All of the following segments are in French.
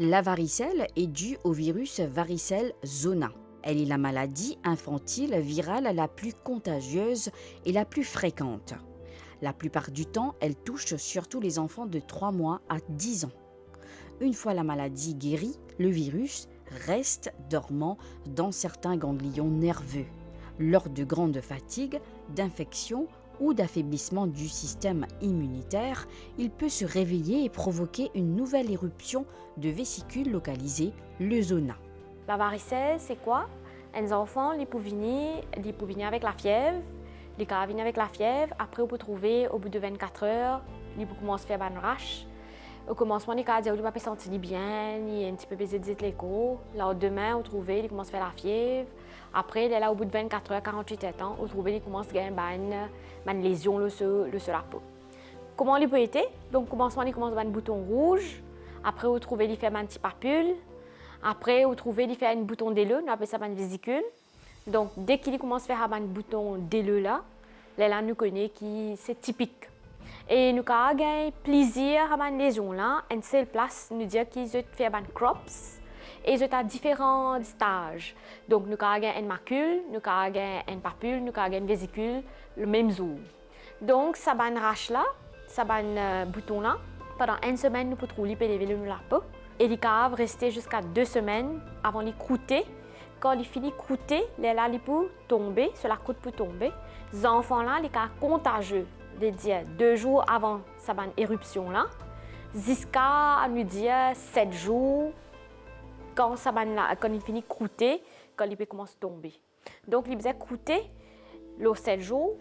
La varicelle est due au virus varicelle zona. Elle est la maladie infantile virale la plus contagieuse et la plus fréquente. La plupart du temps, elle touche surtout les enfants de 3 mois à 10 ans. Une fois la maladie guérie, le virus reste dormant dans certains ganglions nerveux. Lors de grandes fatigues, d'infections ou d'affaiblissement du système immunitaire, il peut se réveiller et provoquer une nouvelle éruption de vésicules localisées, le zona. La varicelle, c'est quoi? Les enfants, ils peuvent venir avec la fièvre. Ils peuvent venir avec la fièvre. Après, on peut trouver, au bout de 24 heures, ils peuvent commencer à faire une rache. Au commencement, ils peuvent dire qu'ils ne se sentent bien, ils ont un petit peu baisé de l'écho. Là, demain, on trouve, ils commencent à faire la fièvre. Après, là, au bout de 24 heures, 48 heures, on trouve, ils commencent à avoir une lésion sur la peau. Comment ils peuvent être? Donc, au commencement, ils commencent à avoir un bouton rouge. Après, on trouve, ils font un petit papule. Après, vous trouvez, il fait un bouton d'aileux, on appelle ça une vésicule. Donc, dès qu'il commence à faire un bouton d'aileux là, nous connaissons que c'est typique. Et nous avons plaisir à une lésion là, une seule place, nous dire qu'ils ont fait un crops et ils ont différents stages. Donc, nous avons une macule, nous avons une papule, nous avons une vésicule, le même jour. Donc, ça va une rache là, ça va un bouton là. Pendant une semaine, nous pouvons trouver la peau. Et ils peuvent rester jusqu'à 2 semaines avant de croûter. Quand ils finissent de croûter, ils peuvent tomber, sur la croûte peut tomber. Les enfants là, ils sont contagieux. C'est-à-dire 2 jours avant cette éruption là, jusqu'à nous dire 7 jours quand ils finissent de croûter, quand ils commencent à tomber. Donc ils peuvent croûter les 7 jours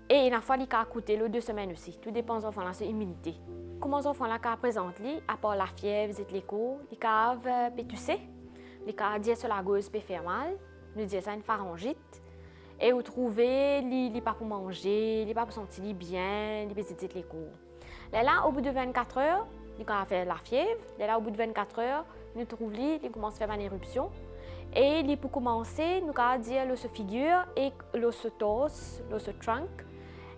et il faut qu'ils croûter les 2 semaines aussi. Tout dépend des enfants là, c'est immunité. Comment les enfants là présentent, à part la fièvre, l'écho, ils peuvent pétusser, ils peuvent dire sur la gorge peut faire mal, nous disons ça une pharyngite. Et vous trouvez, ils ne peuvent pas manger, ils ne peuvent pas se sentir bien, ils peuvent dire l'écho. Là, au bout de 24 heures, ils peuvent faire la fièvre. Là, au bout de 24 heures, nous trouvons, ils commencent à faire une éruption. Et ils peuvent commencer, nous pouvons dire le figure et le torse, le trunk.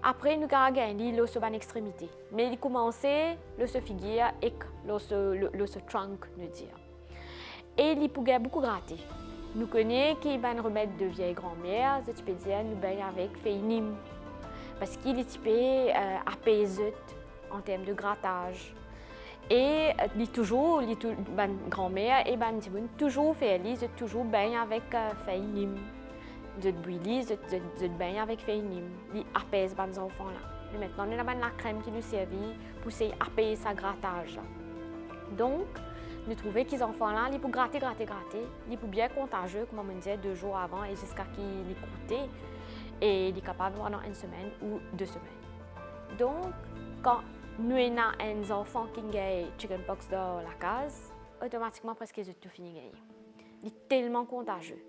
Après, nous avons gagné le extrémité. Mais il commençait le figure et le trunk, nous dire. Et il peut beaucoup gratter. Nous connaissons qu'il y a un remède de vieille grand-mère, je peux dire, nous baignons avec féinim. Parce qu'il est typé apaisé en termes de grattage. Et toujours, la grand-mère et toujours fait, toujours baigner avec féinim. De bouillir, de baigner avec féinim, il apaise les enfants là. Et maintenant, nous avons la crème qui nous sert pour apaiser sa grattage. Donc, nous trouvons que les enfants là, ils peuvent gratter, ils peuvent bien contagieux, comme on disait, 2 jours avant et jusqu'à qu'ils les croûtent. Et ils sont capables pendant 1 semaine ou 2 semaines. Donc, quand nous avons un enfant qui a chickenpox dans la case, automatiquement, presque ils ont tout fini de gagner. Il est tellement contagieux.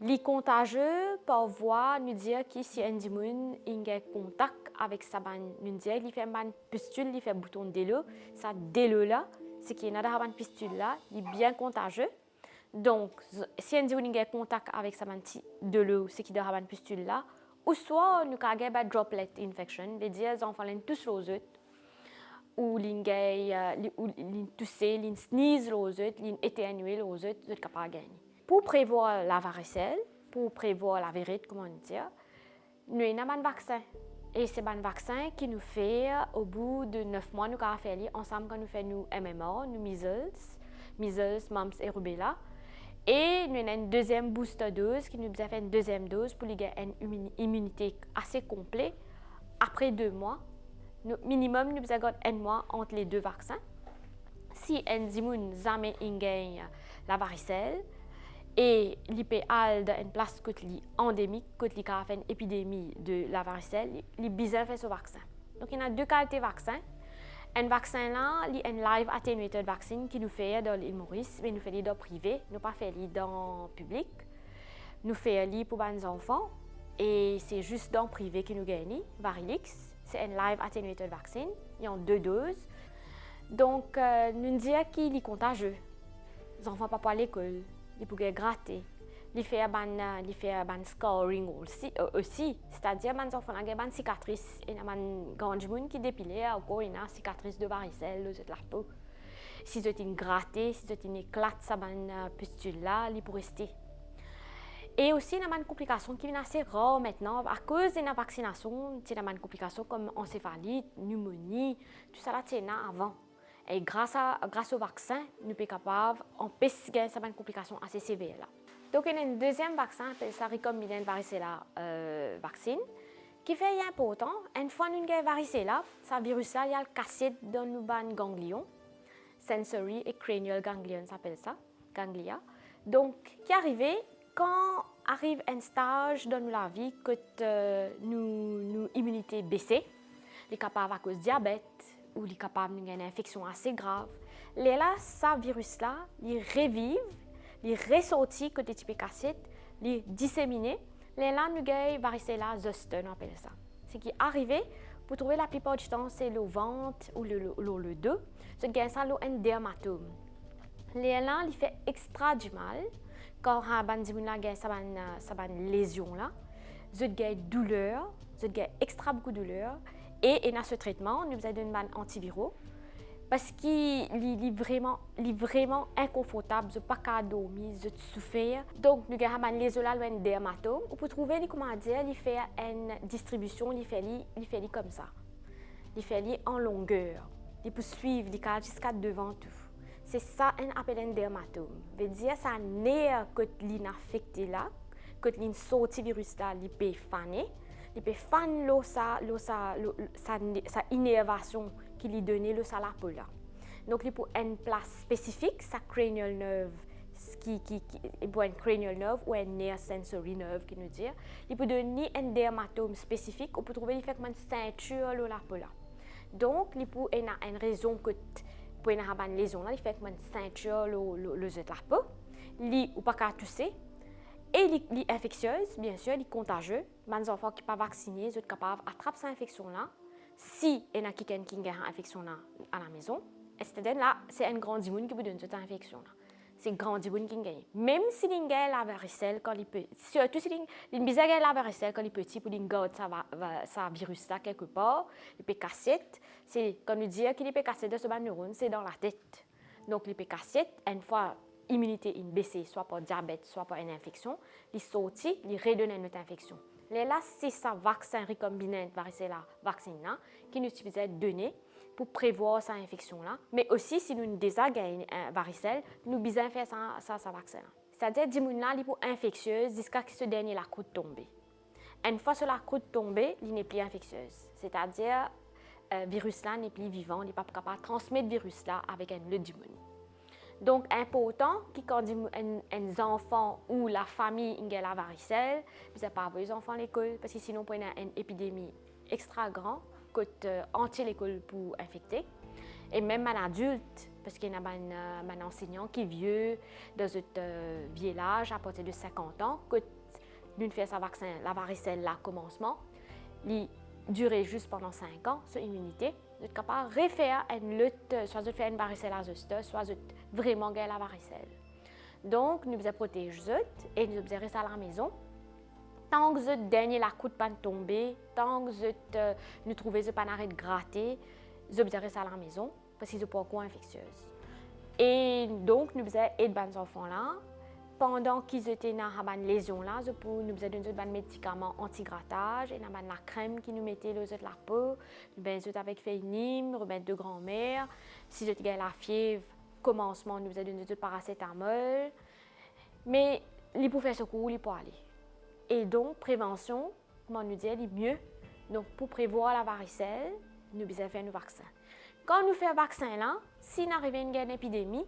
Les contagieux par voie nous dire que si un dimoun a contact avec sa nous dire il fait une pustule, il fait un bouton d'aileux, ça d'aileux là, c'est qu'il y a une pustule là, il est bien contagieux. Donc si un dimoun a contact avec sa d'aileux, c'est qu'il a une pustule là, ou soit nous avons une droplet infection, les dire les enfants ont tous les autres, ou ils tousser, ils sneeze les autres, ils éternuer les autres, ils sont capables de gagner. Pour prévoir la varicelle, pour prévoir la vérité, comment dire, nous avons un vaccin. Et c'est un vaccin qui nous fait, au bout de 9 mois, nous avons fait ensemble quand nous faisons nos MMR, nos measles, mumps et rubella. Et nous avons une deuxième booster dose qui nous a fait une deuxième dose pour avoir une immunité assez complète. Après 2 mois, minimum, nous avons 1 mois entre les 2 vaccins. Si un dimoun jamais gagne la varicelle, et l'IPAL dans une place endémique, quand il y a une épidémie de la varicelle, il a besoin de ce vaccin. Donc, il y a 2 qualités de vaccins. Un vaccin là, il y a un live attenuated vaccine qui nous fait dans l'île Maurice, mais nous fait dans le privé, nous pas fait dans le public. Nous fait pour les enfants et c'est juste dans le privé que nous gagnons. Varilix, c'est un live attenuated vaccine, il y a 2 doses. Donc, nous disons qu'il est contagieux. Les enfants ne vont pas à l'école. Ils peuvent gratter. Ils font un scoring aussi. C'est-à-dire que les enfants ont une cicatrice. Il y a un grand monde qui dépile, encore une cicatrice de varicelle, de la peau. Si vous êtes gratté, si vous êtes éclate, ça ban pustule là, il pour rester. Et aussi, il y a une complication qui est assez rare maintenant à cause de la vaccination. Il y a une complication comme encéphalite, pneumonie, tout ça là, c'est avant. Et grâce au vaccin, nous sommes capables d'empêcher cette complication assez sévère là. Donc, il y a un deuxième vaccin, ça recombinant varicella vaccine, qui fait important. Une fois que nous avons varicella, ce virus là, il y a le cassette dans nos ganglions, sensory et cranial ganglion, ça s'appelle ça, ganglia. Donc, qui est arrivé quand arrive un stage dans la vie que nous immunité baissée, les capables à cause de diabète ou les capables d'une infection assez grave, les là, ce virus là, il revive, il ressortit côté type cassette, il disséminé, les là nous avons varicella zoster, on appelle ça. Ce qui est arrivé, pour trouver la plupart du temps, c'est le ventre ou le dos, c'est que ça un dermatome. Les là, il fait extra du mal. Quand on a une lésion là, vous avez douleur, vous avez extra beaucoup de douleur. Et dans ce traitement, nous avons donné un antiviraux parce qu'il est vraiment inconfortable, vous n'avez pas qu'à dormir, vous souffrir. Donc, nous avons une lésion là, un dermatome. Pour trouver, comment dire, il fait une distribution, il fait comme ça. Il fait en longueur. Il peut suivre, il peut jusqu'à devant tout. C'est ça qu'on appelle un dermatome. Ça veut dire que ça nerf que l'infecté là, que sorti virus là, il peut faner, il peut faner sa innervation qui lui donne le ça la peau là. Donc il pour une place spécifique, sa cranial nerve pour un cranial nerve ou un nerve sensory nerve qui nous dit, il peut donner un dermatome spécifique, on peut trouver effectivement une ceinture la peau là. Donc il pour une raison que pour avoir une lésion, il fait une ceinture le la peau, il ou pas qu'à tousser, et il est infectieuse, bien sûr, il est contagieux. Les enfants qui ne sont pas vaccinés sont capables d'attraper cette infection-là si il y a quelqu'un qui a une infection là à la maison. C'est-à-dire là, c'est un grand immun qui vous donne cette infection-là. C'est un grand immun qui gagne. Même si il a la varicelle quand il peut, surtout si il a la varicelle quand il est petit, pour qu'il garde sa virus là quelque part, il peut casser. C'est comme nous dire qu'il peut casser de ce neurone, c'est dans la tête. Donc il peut casser une fois l'immunité est baissée, soit par diabète, soit par une infection, il sortit, il redonne une autre infection. Là, c'est ça vaccin recombinant varicella vaccine là qui nous utilisait donner pour prévoir cette infection-là. Mais aussi, si nous déjà gagné un varicelle, nous besoin faire ça vaccin. C'est-à-dire, que les gens sont infectieuses jusqu'à ce que ce dernier la croûte tombe. Une fois que la croûte tombe, il n'est plus infectieuse. C'est-à-dire, le virus-là n'est plus vivant, il n'est pas capable de transmettre le virus-là avec un lot d'immun. Donc, important que quand un enfant ou la famille a la varicelle, vous n'avez pas envoyer les enfants à l'école parce que sinon, il y a une épidémie extra grande que entière l'école pour infecter. Et même un adulte, parce qu'il y a un enseignant qui est vieux, dans un vieux âge, à partir de 50 ans, que nous fait sa vaccin, la varicelle, là, commencement, il durer juste pendant 5 ans, cette immunité, vous êtes capable de refaire une lutte, soit de faire une varicelle à zoster, soit de vraiment gagner la varicelle. Donc, nous vous protéger et nous vous rester à la maison. Tant que vous dernier la coup de pan tomber, tant que vous nous trouvez ce panarrêt de gratter, vous rester à la maison parce qu'ils sont pas encore infectieuses. Et donc, nous vous aidé les enfants là. Pendant qu'ils étaient dans une lésion là, nous avons donné des médicaments anti-grattage et la crème qui nous mettait la peau, nous avons avec fénime, remède de grand-mère. Si vous avez la fièvre, commencement, nous avons donné du paracétamol. Mais il faut faire ce coup, il faut aller. Et donc, prévention, comment nous dire, il est mieux. Donc, pour prévoir la varicelle, nous devons faire un vaccin. Quand nous faisons un vaccin là, s'il arrive une épidémie,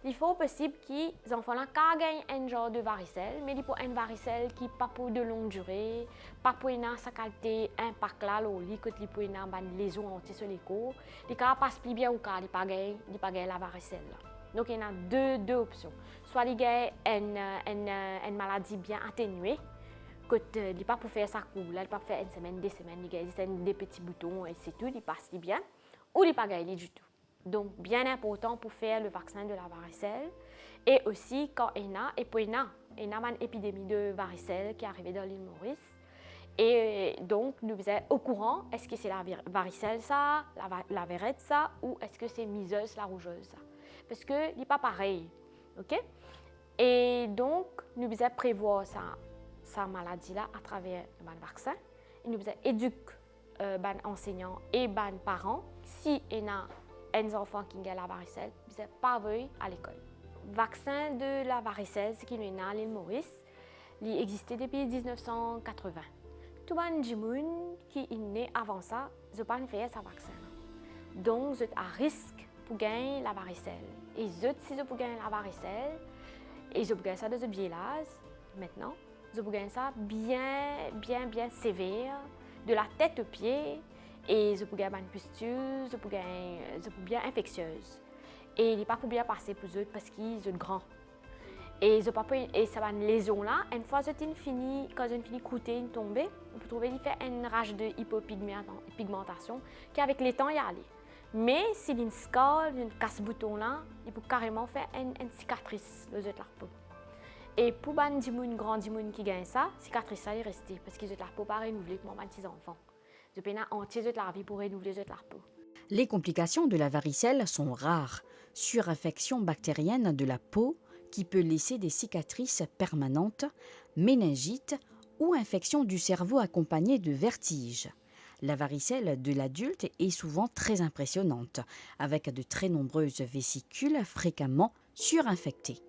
il faut possible que les enfants gagnent un genre de varicelle, mais il faut une varicelle qui n'est pas pour de longue durée, pas pour une qualité impact là, que il faut une lésion anti sur les cours. Il ne peut pas se bien ou il ne peut pas gagner la varicelle. Donc il y a deux options. Soit il gagne une maladie bien atténuée, que il n'est pas pour faire ça court, il ne peut pas faire une semaine, 2 semaines, il gagne des petits boutons et c'est tout, il passe bien, ou il ne peut pas gagner du tout. Donc, bien important pour faire le vaccin de la varicelle. Et aussi, quand il y a une épidémie de varicelle qui est arrivée dans l'île Maurice. Et donc, nous sommes au courant, est-ce que c'est la varicelle ça, la verrette ça, ou est-ce que c'est miseuse, la rougeuse ça. parce que n'est pas pareil. OK? Et donc, nous devons prévoir sa maladie-là à travers le vaccin. Et nous devons éduquer les enseignants et les parents. Si il y a un enfant qui a la varicelle, nous devons pas aller à l'école. Le vaccin de la varicelle, ce qui est à l'île Maurice, il existait depuis 1980. Tout le monde qui est né avant ça, ils n'ont pas fait ce vaccin. Donc, ils sont à risque pour gagner la varicelle. Et si ils ont gagné la varicelle, et ils ont gagné ça dans ce biais-là, maintenant, ils ont gagné ça bien sévère, de la tête aux pieds, et ils ont gagné une pustule, ils ont bien infectieuse. Et il n'est pas pour bien passer pour eux parce qu'ils sont grands. Et ça va une lésion là, une fois que quand ils finissent coûter, ils tombent, on peut trouver qu'il fait une rage de hypopigmentation qui avec les temps y aller. Mais s'il y a une scale, une casse-bouton là, il peut carrément faire une cicatrice dans la peau. Et pour les grands qui gagnent ça, la cicatrice est restée parce qu'ils ont la peau pas renouvelée comme les petits enfants. Ils ont entier de la vie pour renouveler la peau. Les complications de la varicelle sont rares. Surinfection bactérienne de la peau qui peut laisser des cicatrices permanentes, méningite ou infection du cerveau accompagnée de vertiges. La varicelle de l'adulte est souvent très impressionnante, avec de très nombreuses vésicules fréquemment surinfectées.